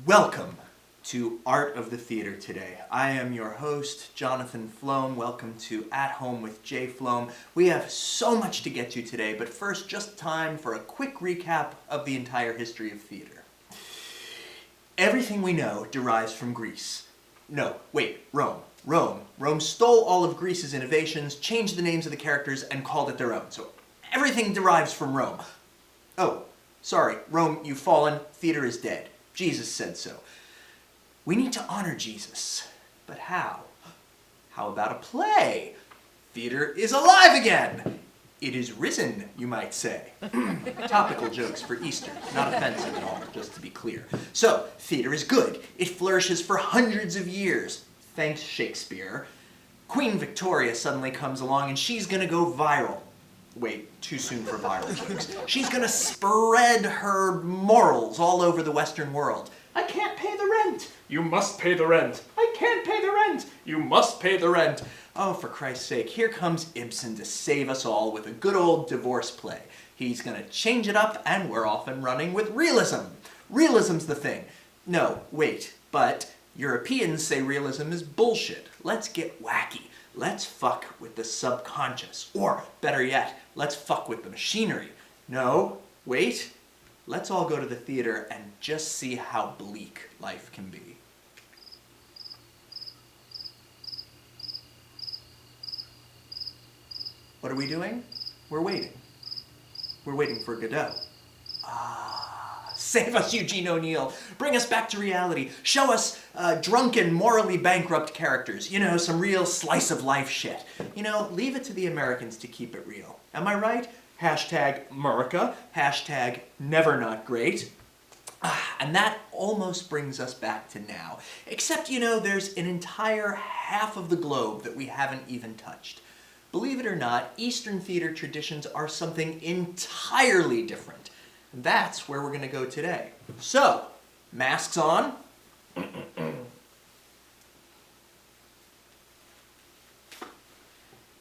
Welcome to Art of the Theater today. I am your host, Jonathan Flom. Welcome to At Home with J. Flom. We have so much to get to today, but first, just time for a quick recap of the entire history of theater. Everything we know derives from Greece. No, wait, Rome. Rome stole all of Greece's innovations, changed the names of the characters, and called it their own. So everything derives from Rome. Oh, sorry, Rome, you've fallen. Theater is dead. Jesus said so. We need to honor Jesus. But how? How about a play? Theater is alive again. It is risen, you might say. Topical jokes for Easter. Not offensive at all, just to be clear. So, theater is good. It flourishes for hundreds of years. Thanks, Shakespeare. Queen Victoria suddenly comes along and she's gonna go viral. Wait, too soon for viral jokes. She's gonna spread her morals all over the Western world. I can't pay the rent. You must pay the rent. I can't pay the rent. You must pay the rent. Oh, for Christ's sake, here comes Ibsen to save us all with a good old divorce play. He's gonna change it up and we're off and running with realism. Realism's the thing. No, wait, but Europeans say realism is bullshit. Let's get wacky. Let's fuck with the subconscious. Or, better yet, let's fuck with the machinery. No, wait. Let's all go to the theater and just see how bleak life can be. What are we doing? We're waiting. We're waiting for Godot. Save us, Eugene O'Neill. Bring us back to reality. Show us drunken, morally bankrupt characters. You know, some real slice-of-life shit. You know, leave it to the Americans to keep it real. Am I right? Hashtag America. Hashtag never not great. And that almost brings us back to now. Except, you know, there's an entire half of the globe that we haven't even touched. Believe it or not, Eastern theater traditions are something entirely different. That's where we're going to go today. So, masks on.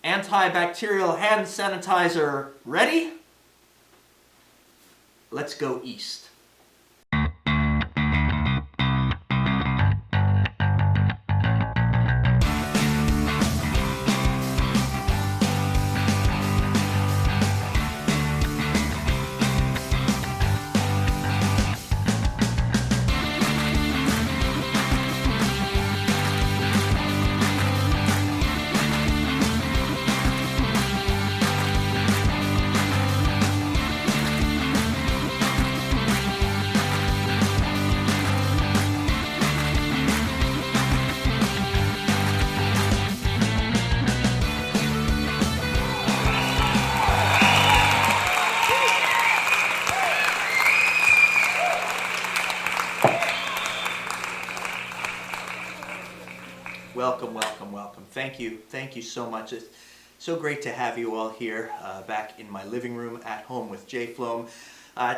Antibacterial hand sanitizer ready? Let's go east. Welcome. Thank you so much. It's so great to have you all here back in my living room at home with J. Flom.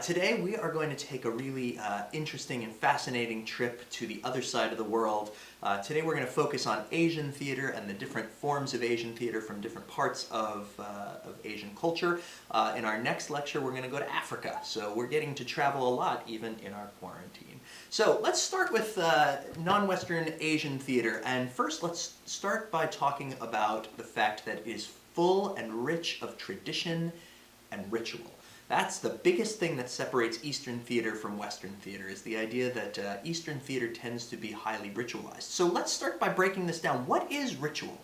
Today we are going to take a really interesting and fascinating trip to the other side of the world. Today we're going to focus on Asian theater and the different forms of Asian theater from different parts of Asian culture. In our next lecture we're going to go to Africa, so we're getting to travel a lot even in our quarantine. So let's start with non-Western Asian theater, and first let's start by talking about the fact that it is full and rich of tradition and ritual. That's the biggest thing that separates Eastern theater from Western theater, is the idea that Eastern theater tends to be highly ritualized. So let's start by breaking this down. What is ritual?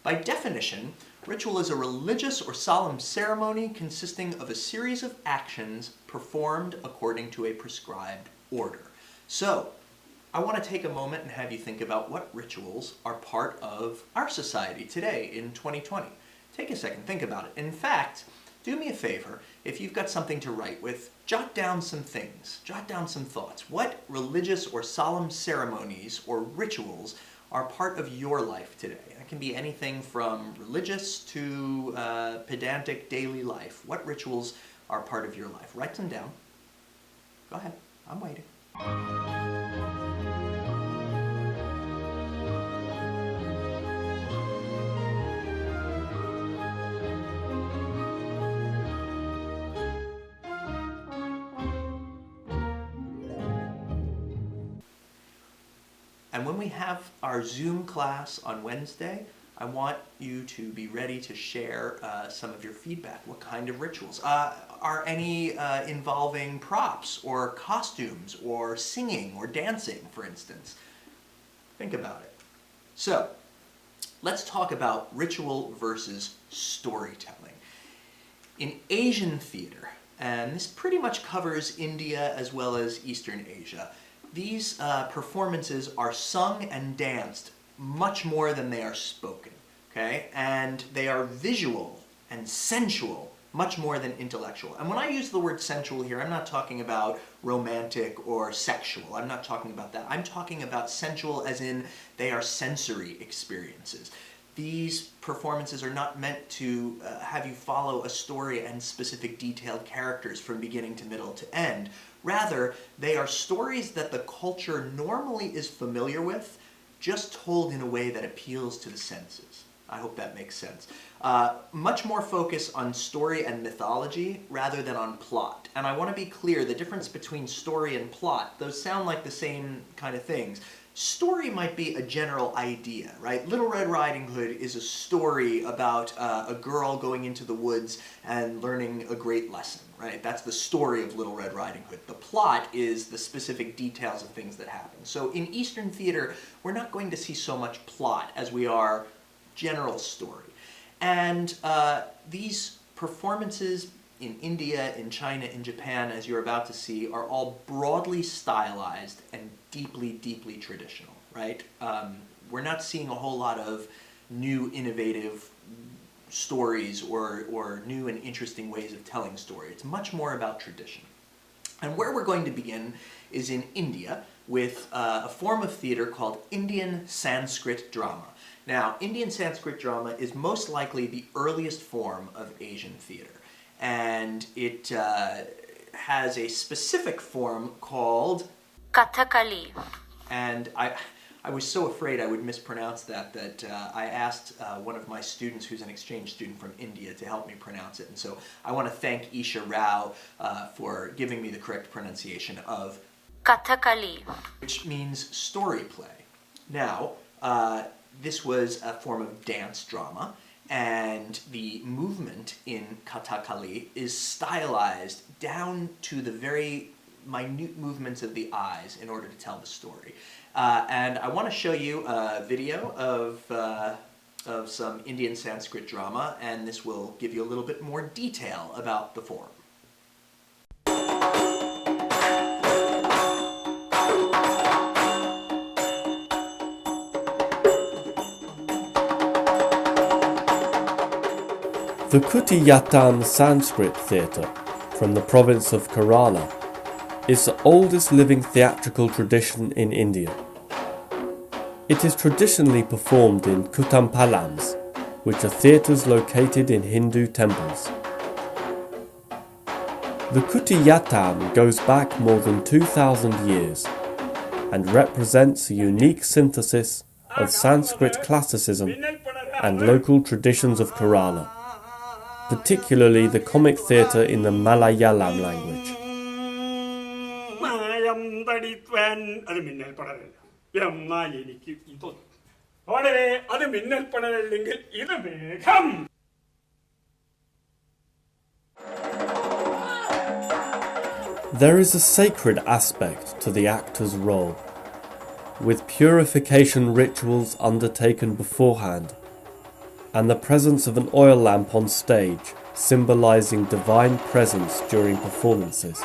By definition, ritual is a religious or solemn ceremony consisting of a series of actions performed according to a prescribed order. So, I want to take a moment and have you think about what rituals are part of our society today in 2020. Take a second, think about it. In fact, do me a favor, if you've got something to write with, jot down some things, jot down some thoughts. What religious or solemn ceremonies or rituals are part of your life today? It can be anything from religious to pedantic daily life. What rituals are part of your life? Write them down. Go ahead, I'm waiting. And when we have our Zoom class on Wednesday, I want you to be ready to share some of your feedback. What kind of rituals? Are any involving props or costumes or singing or dancing, for instance? Think about it. So, let's talk about ritual versus storytelling. In Asian theater, and this pretty much covers India as well as Eastern Asia, these performances are sung and danced much more than they are spoken, okay? And they are visual and sensual much more than intellectual. And when I use the word sensual here, I'm not talking about romantic or sexual. I'm not talking about that. I'm talking about sensual as in they are sensory experiences. These performances are not meant to have you follow a story and specific detailed characters from beginning to middle to end. Rather, they are stories that the culture normally is familiar with, just told in a way that appeals to the senses. I hope that makes sense. Much more focus on story and mythology rather than on plot. And I want to be clear, the difference between story and plot, those sound like the same kind of things. Story might be a general idea, right? Little Red Riding Hood is a story about a girl going into the woods and learning a great lesson, right? That's the story of Little Red Riding Hood. The plot is the specific details of things that happen. So in Eastern theater, we're not going to see so much plot as we are general story. And these performances in India, in China, in Japan, as you're about to see, are all broadly stylized and deeply, deeply traditional, right? We're not seeing a whole lot of new, innovative stories or new and interesting ways of telling story. It's much more about tradition. And where we're going to begin is in India with a form of theater called Indian Sanskrit drama. Now, Indian Sanskrit drama is most likely the earliest form of Asian theater. And it has a specific form called Kathakali. And I was so afraid I would mispronounce that I asked one of my students who's an exchange student from India to help me pronounce it. And so I want to thank Isha Rao for giving me the correct pronunciation of Kathakali, which means story play. Now, this was a form of dance drama, and the movement in Kathakali is stylized down to the very minute movements of the eyes in order to tell the story. And I want to show you a video of some Indian Sanskrit drama, and this will give you a little bit more detail about the form. The Kutiyattam Sanskrit Theatre, from the province of Kerala, is the oldest living theatrical tradition in India. It is traditionally performed in Kuttampalams, which are theatres located in Hindu temples. The Kutiyattam goes back more than 2,000 years and represents a unique synthesis of Sanskrit classicism and local traditions of Kerala, particularly the comic theatre in the Malayalam language. There is a sacred aspect to the actor's role, with purification rituals undertaken beforehand, and the presence of an oil lamp on stage symbolising divine presence during performances.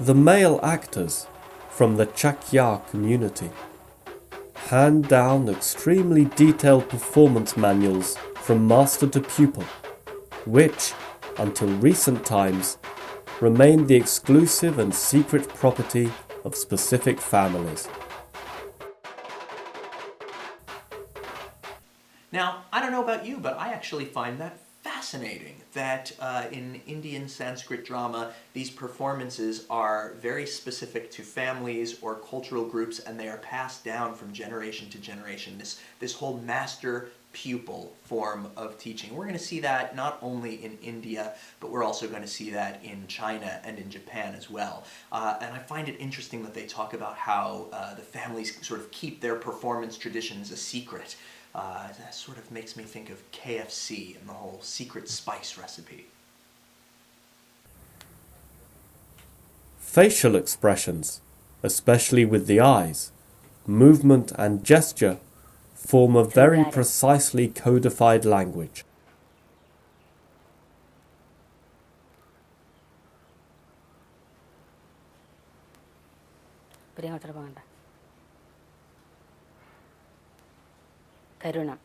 The male actors from the Chakya community hand down extremely detailed performance manuals from master to pupil, which, until recent times, remained the exclusive and secret property of specific families. Now, I don't know about you, but I actually find that fascinating that in Indian Sanskrit drama, these performances are very specific to families or cultural groups, and they are passed down from generation to generation. This whole master pupil form of teaching. We're going to see that not only in India, but we're also going to see that in China and in Japan as well. And I find it interesting that they talk about how the families sort of keep their performance traditions a secret. That sort of makes me think of KFC and the whole secret spice recipe. Facial expressions, especially with the eyes, movement and gesture, form a very precisely codified language. Karunam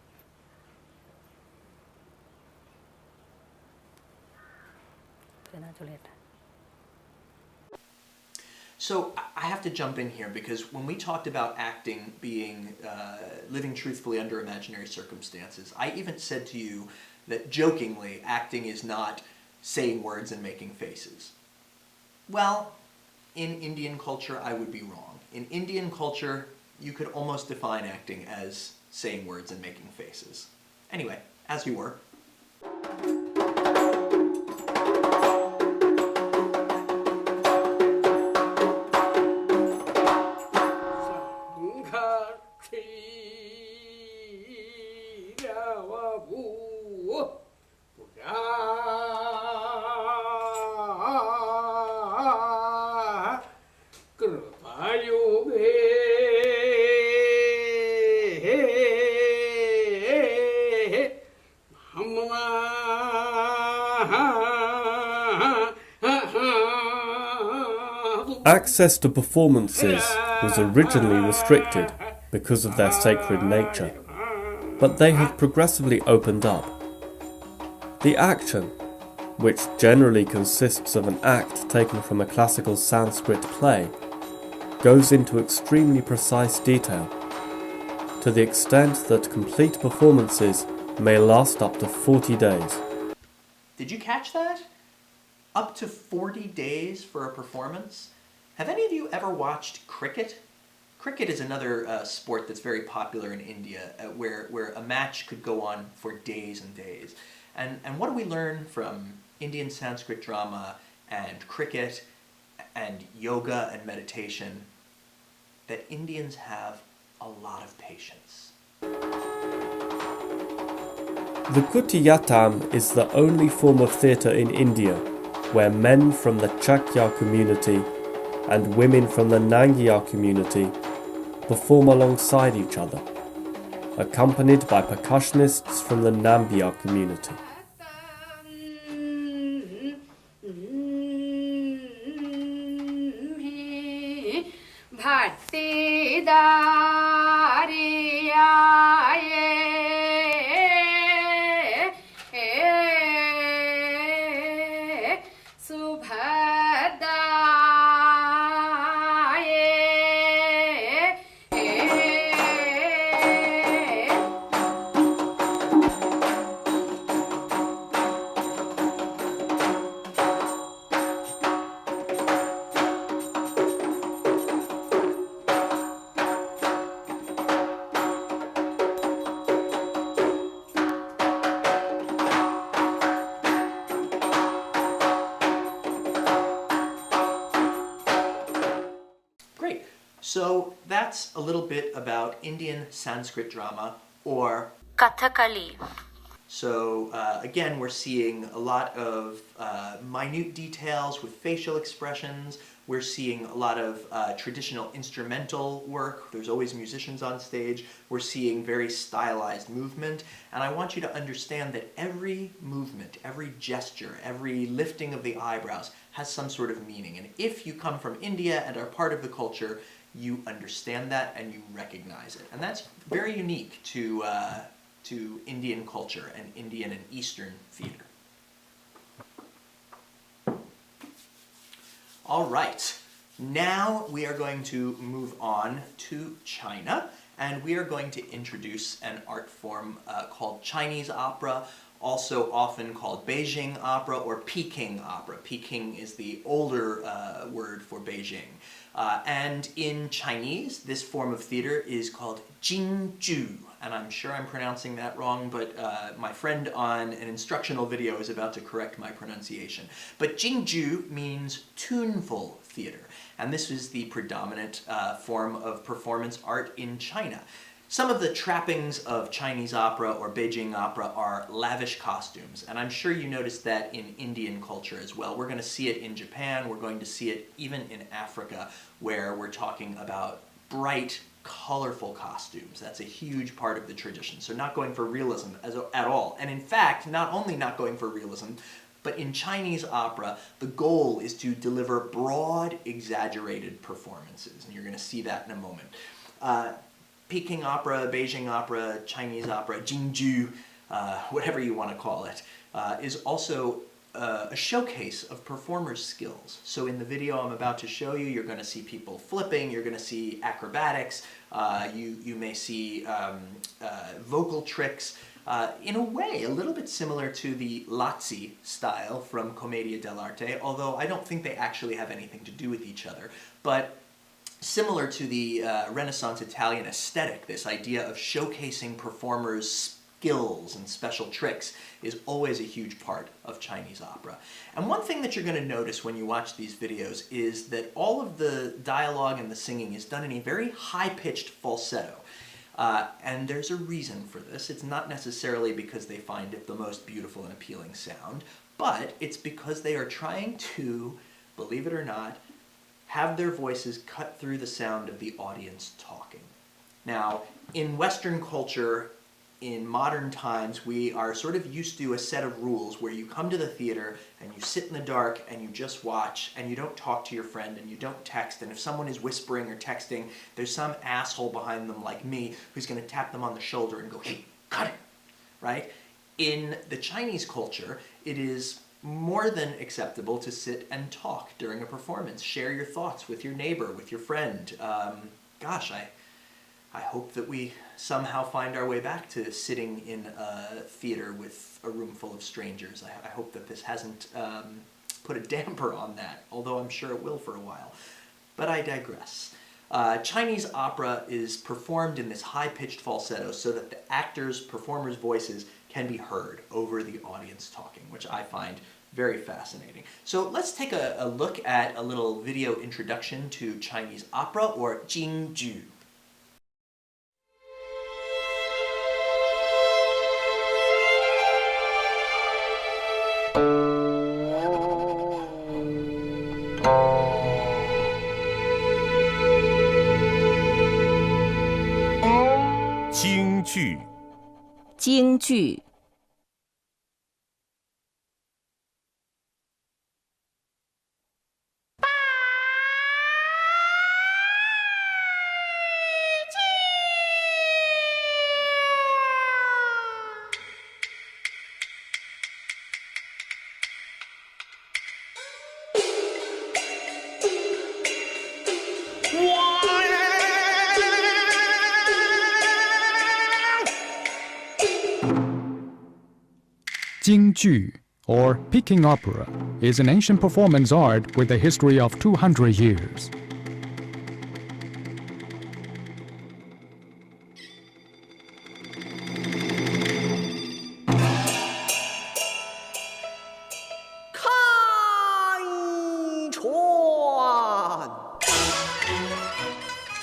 So I have to jump in here because when we talked about acting being living truthfully under imaginary circumstances, I even said to you that jokingly acting is not saying words and making faces. Well, in Indian culture, I would be wrong. In Indian culture, you could almost define acting as saying words and making faces. Anyway, as we were. Access to performances was originally restricted because of their sacred nature, but they have progressively opened up. The action, which generally consists of an act taken from a classical Sanskrit play, goes into extremely precise detail, to the extent that complete performances may last up to 40 days. Did you catch that? Up to 40 days for a performance? Have any of you ever watched cricket? Cricket is another sport that's very popular in India, where a match could go on for days and days. And what do we learn from Indian Sanskrit drama and cricket and yoga and meditation? That Indians have a lot of patience. The Kutiyatam is the only form of theatre in India where men from the Chakya community and women from the Nangya community perform alongside each other, accompanied by percussionists from the Nambiya community. Great. So that's a little bit about Indian Sanskrit drama, or Kathakali. so again, we're seeing a lot of minute details with facial expressions. We're seeing a lot of traditional instrumental work. There's always musicians on stage. We're seeing very stylized movement. And I want you to understand that every movement, every gesture, every lifting of the eyebrows has some sort of meaning. And if you come from India and are part of the culture, you understand that and you recognize it. And that's very unique to Indian culture and Indian and Eastern theater. All right, now we are going to move on to China, and we are going to introduce an art form called Chinese opera, also often called Beijing opera or Peking opera. Peking is the older word for Beijing. And in Chinese, this form of theater is called Jingju. And I'm sure I'm pronouncing that wrong, but my friend on an instructional video is about to correct my pronunciation. But Jingju means tuneful theater, and this is the predominant form of performance art in China. Some of the trappings of Chinese opera or Beijing opera are lavish costumes, and I'm sure you noticed that in Indian culture as well. We're going to see it in Japan, we're going to see it even in Africa, where we're talking about bright, colorful costumes. That's a huge part of the tradition. So not going for realism at all. And in fact, not only not going for realism, but in Chinese opera, the goal is to deliver broad, exaggerated performances. And you're going to see that in a moment. Peking opera, Beijing opera, Chinese opera, Jingju, whatever you want to call it, is also a showcase of performers' skills. So in the video I'm about to show you, you're going to see people flipping, you're going to see acrobatics, you may see vocal tricks, in a way a little bit similar to the Lazzi style from Commedia dell'arte, although I don't think they actually have anything to do with each other. But similar to the Renaissance Italian aesthetic, this idea of showcasing performers' skills and special tricks is always a huge part of Chinese opera. And one thing that you're going to notice when you watch these videos is that all of the dialogue and the singing is done in a very high-pitched falsetto. And there's a reason for this. It's not necessarily because they find it the most beautiful and appealing sound, but it's because they are trying to, believe it or not, have their voices cut through the sound of the audience talking. Now, in Western culture, in modern times, we are sort of used to a set of rules where you come to the theater and you sit in the dark and you just watch and you don't talk to your friend and you don't text, and if someone is whispering or texting, there's some asshole behind them like me who's going to tap them on the shoulder and go, "Hey, cut it," right? In the Chinese culture, it is more than acceptable to sit and talk during a performance. Share your thoughts with your neighbor, with your friend. Gosh, I hope that we somehow find our way back to sitting in a theater with a room full of strangers. I hope that this hasn't put a damper on that, although I'm sure it will for a while. But I digress. Chinese opera is performed in this high-pitched falsetto so that the actors' performers' voices can be heard over the audience talking, which I find very fascinating. So let's take a look at a little video introduction to Chinese opera, or Jingju. Jingju. 京剧 Jingju, or Peking opera, is an ancient performance art with a history of 200 years.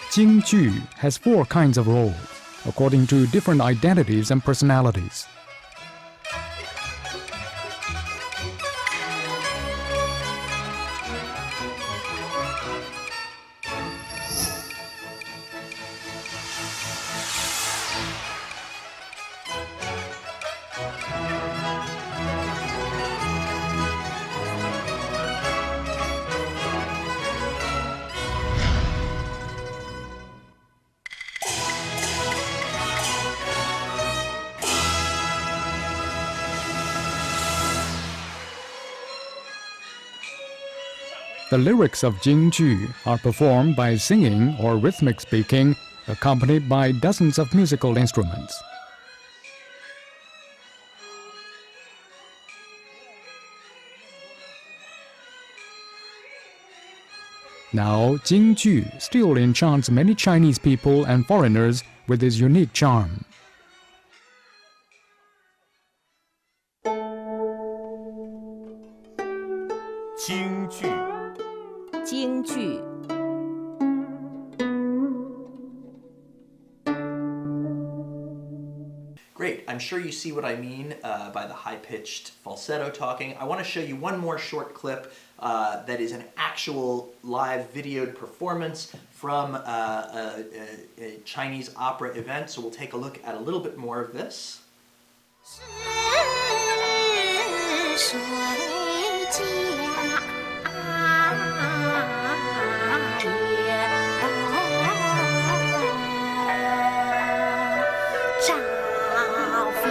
Jingju has 4 kinds of roles, according to different identities and personalities. The lyrics of Jingju are performed by singing or rhythmic speaking, accompanied by dozens of musical instruments. Now, Jingju still enchants many Chinese people and foreigners with his unique charm. 京剧 京剧 Great, I'm sure you see what I mean by the high-pitched falsetto talking. I want to show you one more short clip that is an actual live videoed performance from a Chinese opera event, so we'll take a look at a little bit more of this. 是谁家也朝飞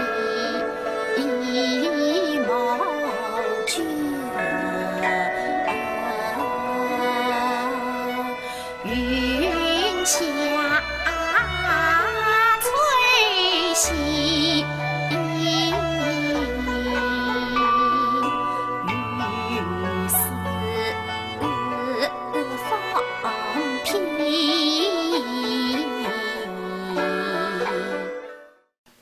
毛卷，云霞翠溪。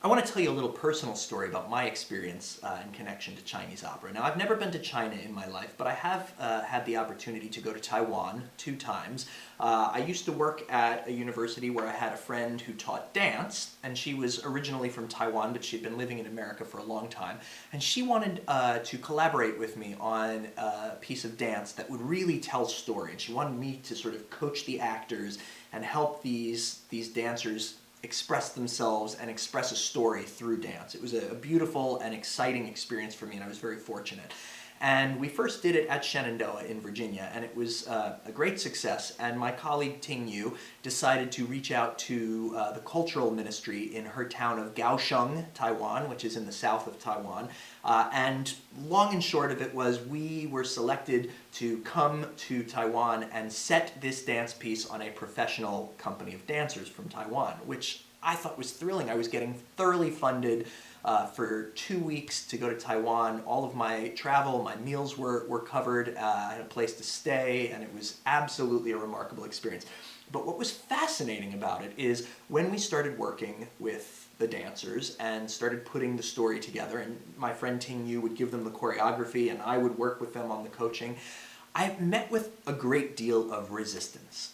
I want to tell you a little personal story about my experience in connection to Chinese opera. Now, I've never been to China in my life, but I have had the opportunity to go to Taiwan 2 times. I used to work at a university where I had a friend who taught dance, and she was originally from Taiwan, but she'd been living in America for a long time. And she wanted to collaborate with me on a piece of dance that would really tell story. And she wanted me to sort of coach the actors and help these dancers express themselves and express a story through dance. It was a beautiful and exciting experience for me, and I was very fortunate. And we first did it at Shenandoah in Virginia, and it was a great success. And my colleague Ting Yu decided to reach out to the cultural ministry in her town of Kaohsiung, Taiwan, which is in the south of Taiwan. And long and short of it was we were selected to come to Taiwan and set this dance piece on a professional company of dancers from Taiwan, which I thought was thrilling. I was getting thoroughly funded for 2 weeks to go to Taiwan. All of my travel, my meals were covered. I had a place to stay, and it was absolutely a remarkable experience. But what was fascinating about it is when we started working with the dancers and started putting the story together, and my friend Ting Yu would give them the choreography and I would work with them on the coaching, I met with a great deal of resistance.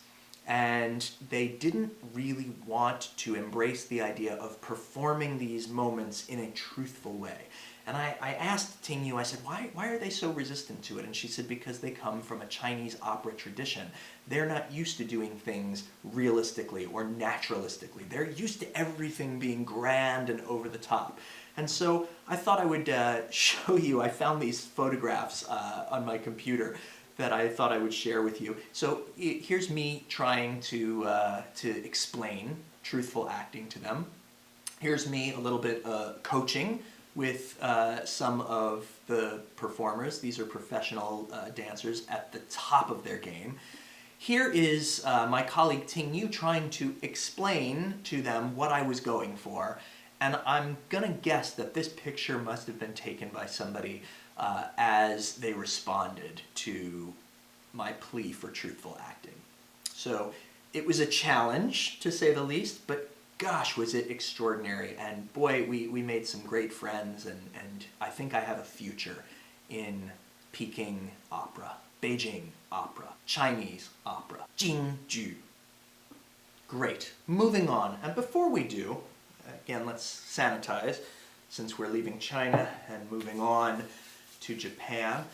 And they didn't really want to embrace the idea of performing these moments in a truthful way. And I asked Ting Yu, I said, why are they so resistant to it? And she said, because they come from a Chinese opera tradition. They're not used to doing things realistically or naturalistically. They're used to everything being grand and over the top. And so I thought I would show you, I found these photographs on my computer that I thought I would share with you. So here's me trying to explain truthful acting to them. Here's me a little bit coaching with some of the performers. These are professional dancers at the top of their game. Here is my colleague Ting Yu trying to explain to them what I was going for. And I'm gonna guess that this picture must have been taken by somebody as they responded to my plea for truthful acting. So it was a challenge, to say the least, but gosh, was it extraordinary. And boy, we made some great friends, and I think I have a future in Peking opera, Beijing opera, Chinese opera, Jingju. Great, moving on. And before we do, again, let's sanitize, since we're leaving China and moving on to Japan.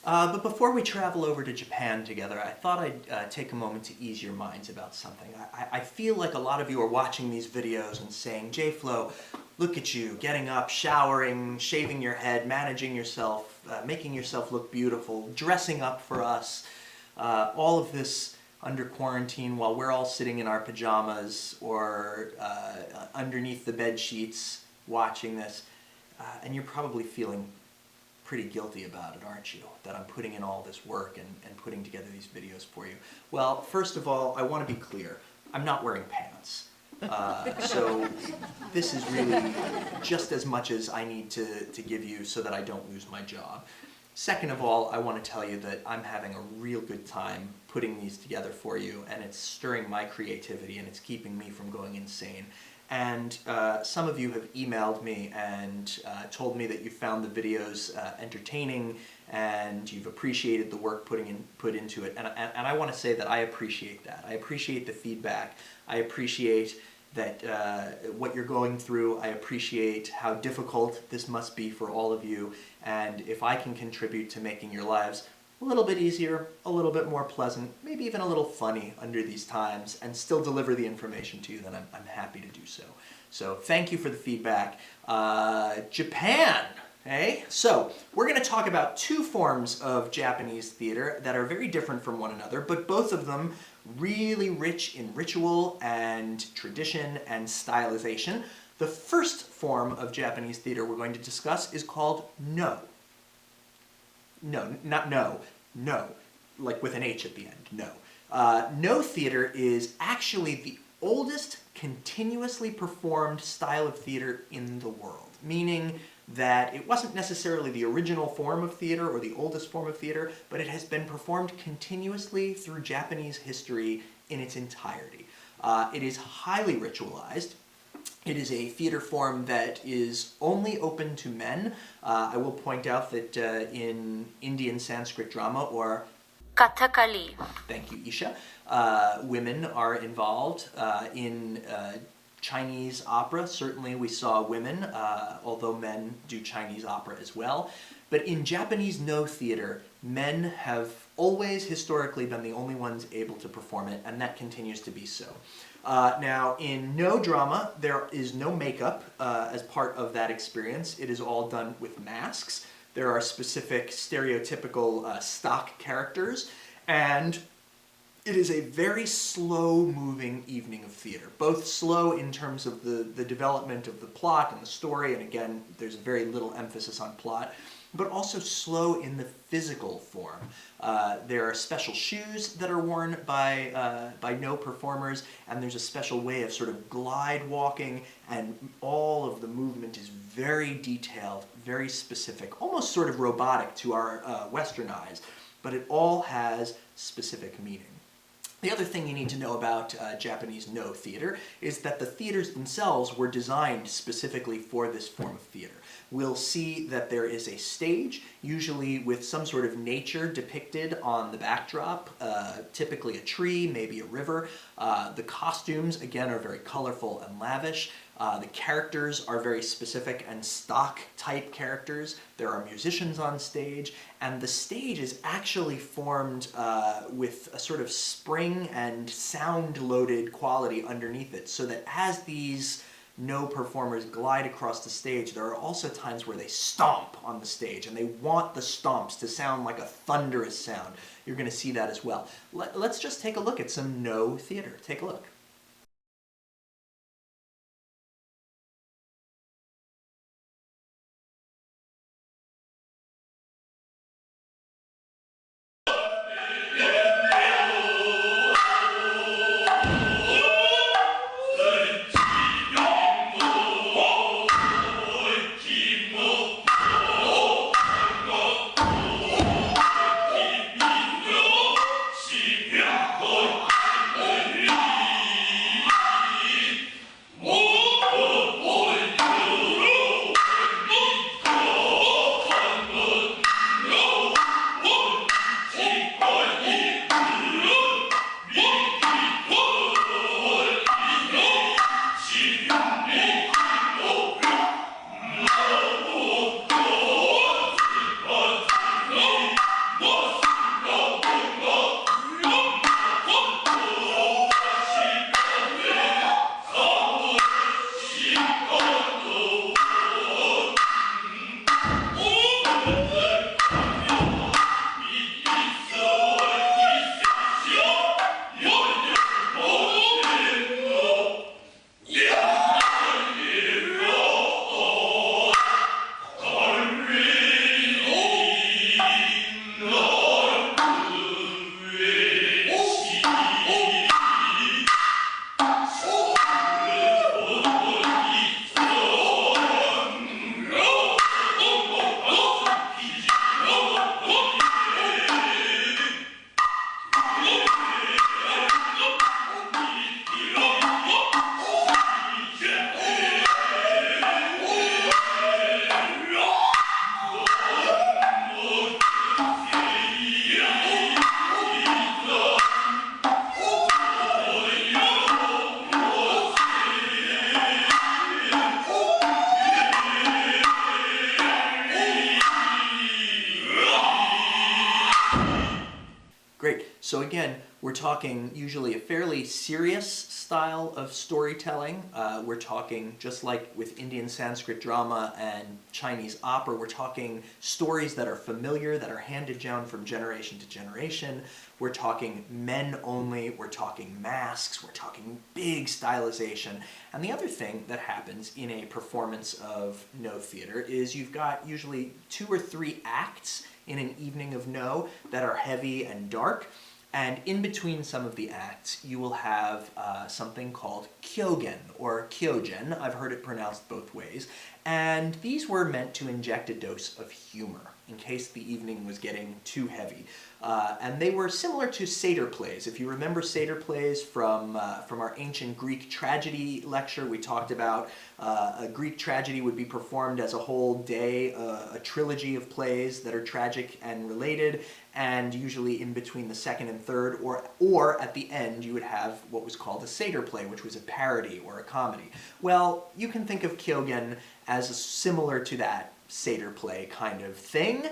But before we travel over to Japan together, I thought I'd take a moment to ease your minds about something. I feel like a lot of you are watching these videos and saying, J-Flo, look at you, getting up, showering, shaving your head, managing yourself, making yourself look beautiful, dressing up for us, all of this under quarantine while we're all sitting in our pajamas or underneath the bed sheets watching this. And you're probably feeling pretty guilty about it, aren't you? That I'm putting in all this work and putting together these videos for you. Well, first of all, I want to be clear. I'm not wearing pants. So this is really just as much as I need to give you so that I don't lose my job. Second of all, I want to tell you that I'm having a real good time putting these together for you, and it's stirring my creativity and it's keeping me from going insane. And some of you have emailed me and told me that you found the videos entertaining and you've appreciated the work put into it. And I want to say that I appreciate that. I appreciate the feedback. I appreciate that what you're going through. I appreciate how difficult this must be for all of you. And if I can contribute to making your lives a little bit easier, a little bit more pleasant, maybe even a little funny under these times, and still deliver the information to you, then I'm happy to do so. So thank you for the feedback. Japan, eh? So we're going to talk about two forms of Japanese theater that are very different from one another, but both of them really rich in ritual and tradition and stylization. The first form of Japanese theater we're going to discuss is called No. No, not no, no, like with an H at the end, no. No theater is actually the oldest continuously performed style of theater in the world, meaning that it wasn't necessarily the original form of theater or the oldest form of theater, but it has been performed continuously through Japanese history in its entirety. It is highly ritualized. It is a theater form that is only open to men. I will point out that in Indian Sanskrit drama, or Kathakali, thank you, Isha, women are involved. In Chinese opera, certainly we saw women, although men do Chinese opera as well. But in Japanese No theater, men have always historically been the only ones able to perform it, and that continues to be so. Now, in No drama, there is no makeup as part of that experience. It is all done with masks. There are specific stereotypical stock characters, and it is a very slow-moving evening of theater, both slow in terms of the development of the plot and the story, and again, there's very little emphasis on plot, but also slow in the physical form. There are special shoes that are worn by No performers, and there's a special way of sort of glide walking, and all of the movement is very detailed, very specific, almost sort of robotic to our Western eyes, but it all has specific meaning. The other thing you need to know about Japanese No theater is that the theaters themselves were designed specifically for this form of theater. We'll see that there is a stage, usually with some sort of nature depicted on the backdrop, typically a tree, maybe a river. The costumes, again, are very colorful and lavish. The characters are very specific and stock-type characters. There are musicians on stage, and the stage is actually formed with a sort of spring and sound-loaded quality underneath it, so that as these No performers glide across the stage, there are also times where they stomp on the stage, and they want the stomps to sound like a thunderous sound. You're going to see that as well. Let's just take a look at some No theater. Take a look. So again, we're talking usually a fairly serious style of storytelling. We're talking, just like with Indian Sanskrit drama and Chinese opera, we're talking stories that are familiar, that are handed down from generation to generation. We're talking men only, we're talking masks, we're talking big stylization. And the other thing that happens in a performance of No theater is you've got usually 2 or 3 acts in an evening of No that are heavy and dark. And in between some of the acts, you will have something called kyogen, or kyogen. I've heard it pronounced both ways. And these were meant to inject a dose of humor in case the evening was getting too heavy. And they were similar to satyr plays. If you remember satyr plays from our ancient Greek tragedy lecture, we talked about a Greek tragedy would be performed as a whole day, a trilogy of plays that are tragic and related, and usually in between the second and third, or at the end, you would have what was called a satyr play, which was a parody or a comedy. Well, you can think of kyogen as similar to that satyr play kind of thing.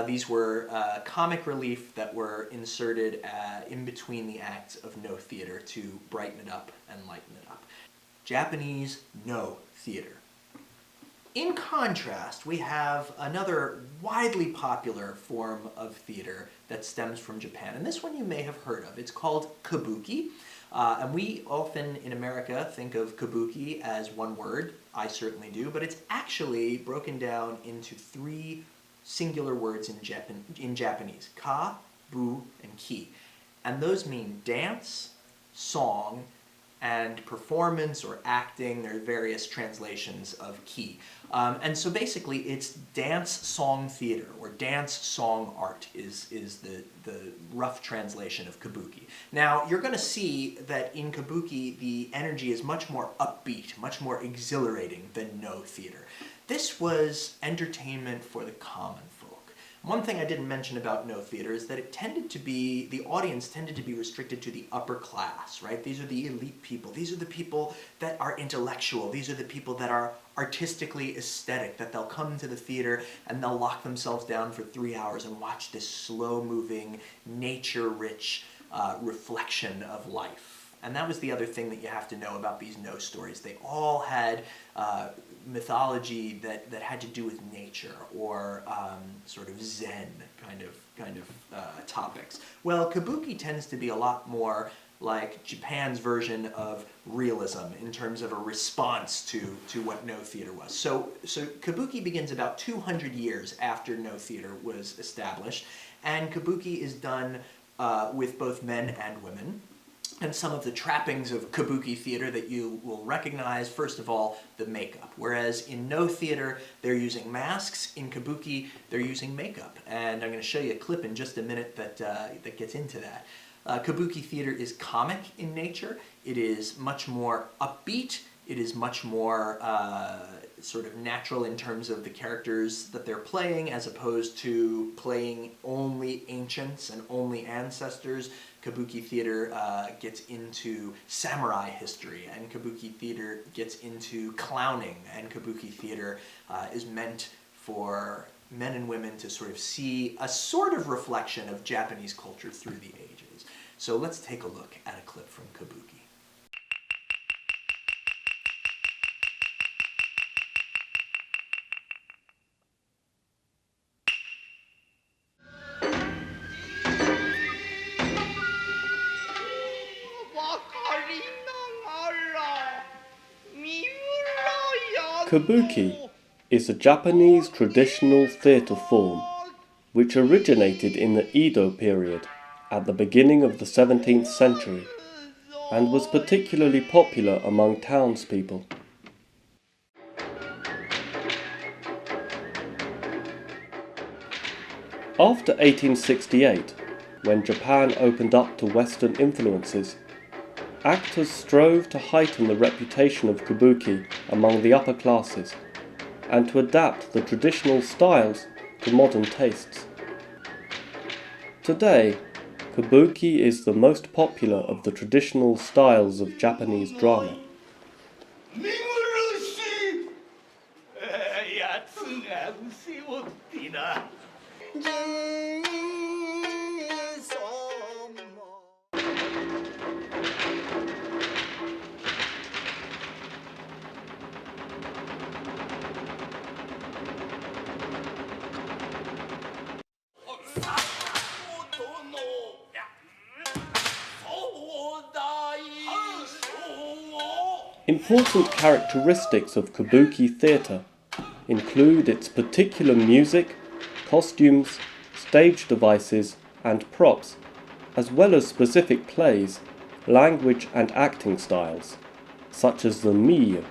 These were comic relief that were inserted in between the acts of No theater to brighten it up and lighten it up. Japanese No theater. In contrast, we have another widely popular form of theater that stems from Japan, and this one you may have heard of. It's called kabuki, and we often in America think of kabuki as one word. I certainly do, but it's actually broken down into 3 singular words in Japanese: ka, bu, and ki. And those mean dance, song, and performance or acting. There are various translations of ki. And so basically it's dance song theater, or dance song art is the rough translation of kabuki. Now you're going to see that in kabuki the energy is much more upbeat, much more exhilarating than No theater. This was entertainment for the common folk. One thing I didn't mention about No theater is that the audience tended to be restricted to the upper class, right? These are the elite people. These are the people that are intellectual. These are the people that are artistically aesthetic, that they'll come to the theater and they'll lock themselves down for 3 hours and watch this slow-moving, nature-rich reflection of life. And that was the other thing that you have to know about these No stories. They all had mythology that had to do with nature, or sort of Zen kind of topics. Well, kabuki tends to be a lot more like Japan's version of realism in terms of a response to what No theater was. So kabuki begins about 200 years after No theater was established, and kabuki is done with both men and women. And some of the trappings of kabuki theater that you will recognize: first of all, the makeup. Whereas in No theater, they're using masks, in kabuki, they're using makeup. And I'm going to show you a clip in just a minute that gets into that. Kabuki theater is comic in nature. It is much more upbeat. It is much more sort of natural in terms of the characters that they're playing, as opposed to playing only ancients and only ancestors. Kabuki theater gets into samurai history, and kabuki theater gets into clowning, and kabuki theater is meant for men and women to sort of see a sort of reflection of Japanese culture through the ages. So let's take a look at a clip from kabuki. Kabuki is a Japanese traditional theatre form which originated in the Edo period at the beginning of the 17th century and was particularly popular among townspeople. After 1868, when Japan opened up to Western influences, actors strove to heighten the reputation of kabuki among the upper classes and to adapt the traditional styles to modern tastes. Today, kabuki is the most popular of the traditional styles of Japanese drama. Important characteristics of kabuki theatre include its particular music, costumes, stage devices, and props, as well as specific plays, language, and acting styles, such as the mille,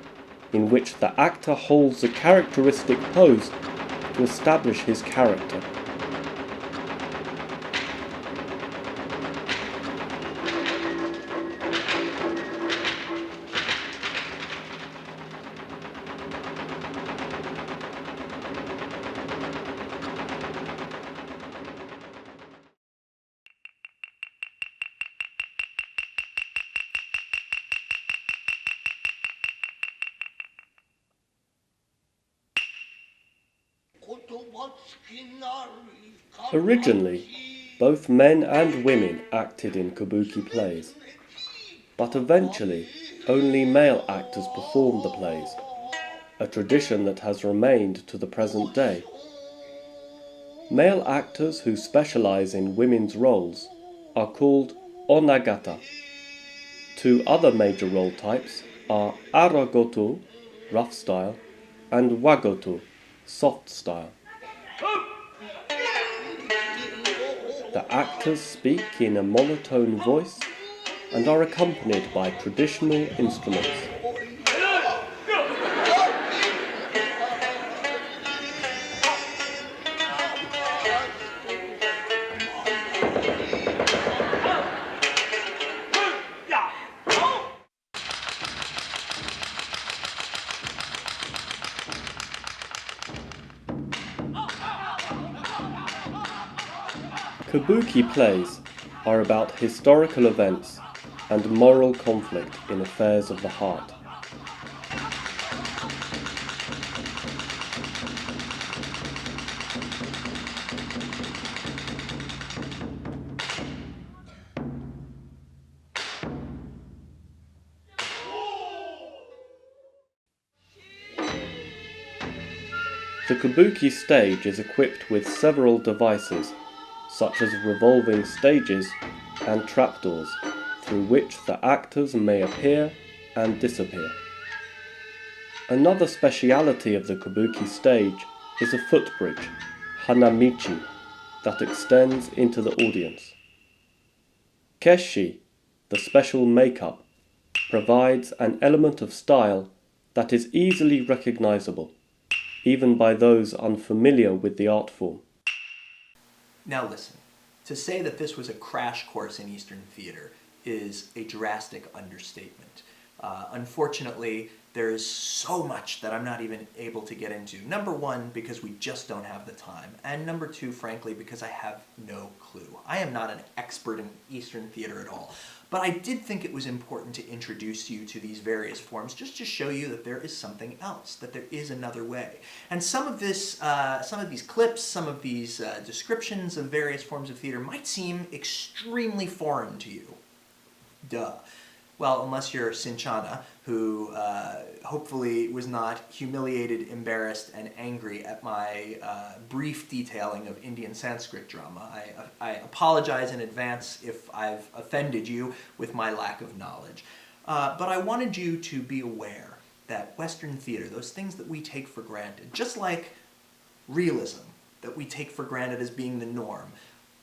in which the actor holds a characteristic pose to establish his character. Originally, both men and women acted in kabuki plays, but eventually only male actors performed the plays, a tradition that has remained to the present day. Male actors who specialize in women's roles are called onagata. Two other major role types are aragoto, rough style, and wagoto, soft style. The actors speak in a monotone voice and are accompanied by traditional instruments. Kabuki plays are about historical events and moral conflict in affairs of the heart. The kabuki stage is equipped with several devices, such as revolving stages and trapdoors, through which the actors may appear and disappear. Another speciality of the kabuki stage is a footbridge, hanamichi, that extends into the audience. Keshi, the special makeup, provides an element of style that is easily recognizable, even by those unfamiliar with the art form. Now listen, to say that this was a crash course in Eastern theater is a drastic understatement. Unfortunately, there's so much that I'm not even able to get into. Number one, because we just don't have the time. And number two, frankly, because I have no clue. I am not an expert in Eastern theater at all. But I did think it was important to introduce you to these various forms just to show you that there is something else, that there is another way. And some of these clips, some of these descriptions of various forms of theater might seem extremely foreign to you. Duh. Well, unless you're Sinchana, who hopefully was not humiliated, embarrassed, and angry at my brief detailing of Indian Sanskrit drama. I apologize in advance if I've offended you with my lack of knowledge. But I wanted you to be aware that Western theater, those things that we take for granted, just like realism that we take for granted as being the norm,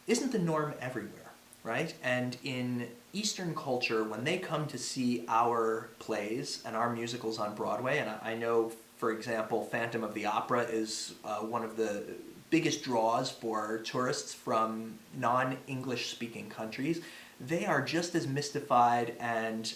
isn't the norm everywhere. Right? And in Eastern culture, when they come to see our plays and our musicals on Broadway, and I know, for example, Phantom of the Opera is one of the biggest draws for tourists from non-English speaking countries, they are just as mystified and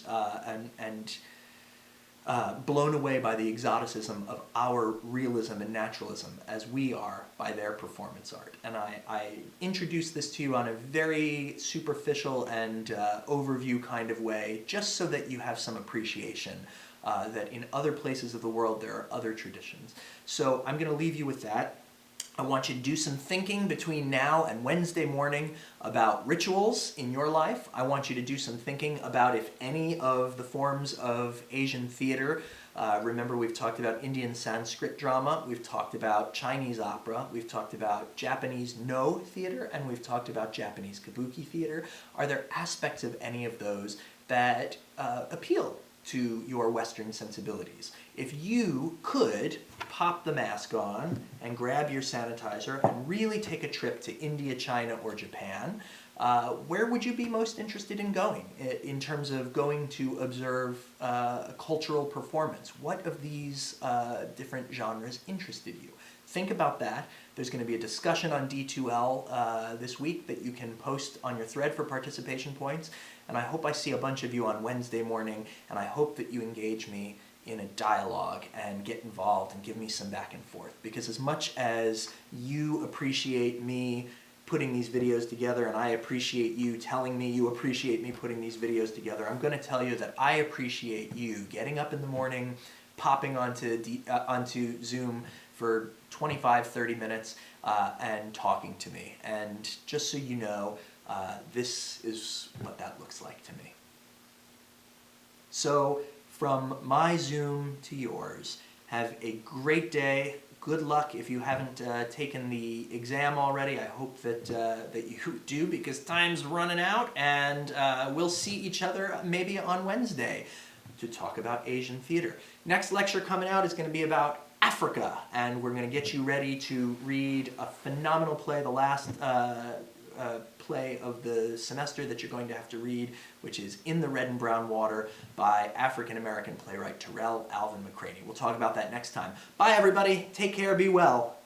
blown away by the exoticism of our realism and naturalism as we are by their performance art. And I introduced this to you on a very superficial and overview kind of way, just so that you have some appreciation that in other places of the world there are other traditions. So I'm going to leave you with that. I want you to do some thinking between now and Wednesday morning about rituals in your life. I want you to do some thinking about if any of the forms of Asian theater, remember we've talked about Indian Sanskrit drama, we've talked about Chinese opera, we've talked about Japanese No theater, and we've talked about Japanese kabuki theater. Are there aspects of any of those that appeal to your Western sensibilities. If you could pop the mask on and grab your sanitizer and really take a trip to India, China, or Japan, where would you be most interested in going in terms of going to observe a cultural performance? What of these different genres interested you? Think about that. There's going to be a discussion on D2L this week that you can post on your thread for participation points. And I hope I see a bunch of you on Wednesday morning, and I hope that you engage me in a dialogue and get involved and give me some back and forth. Because as much as you appreciate me putting these videos together, and I appreciate you telling me you appreciate me putting these videos together, I'm going to tell you that I appreciate you getting up in the morning, popping onto Zoom for 25, 30 minutes and talking to me. And just so you know, this is what that looks like to me. So from my Zoom to yours, have a great day. Good luck if you haven't taken the exam already. I hope that you do, because time's running out, and we'll see each other maybe on Wednesday to talk about Asian theater. Next lecture coming out is going to be about Africa, and we're going to get you ready to read a phenomenal play, the last play of the semester that you're going to have to read, which is In the Red and Brown Water by African-American playwright Terrell Alvin McCraney. We'll talk about that next time. Bye, everybody. Take care. Be well.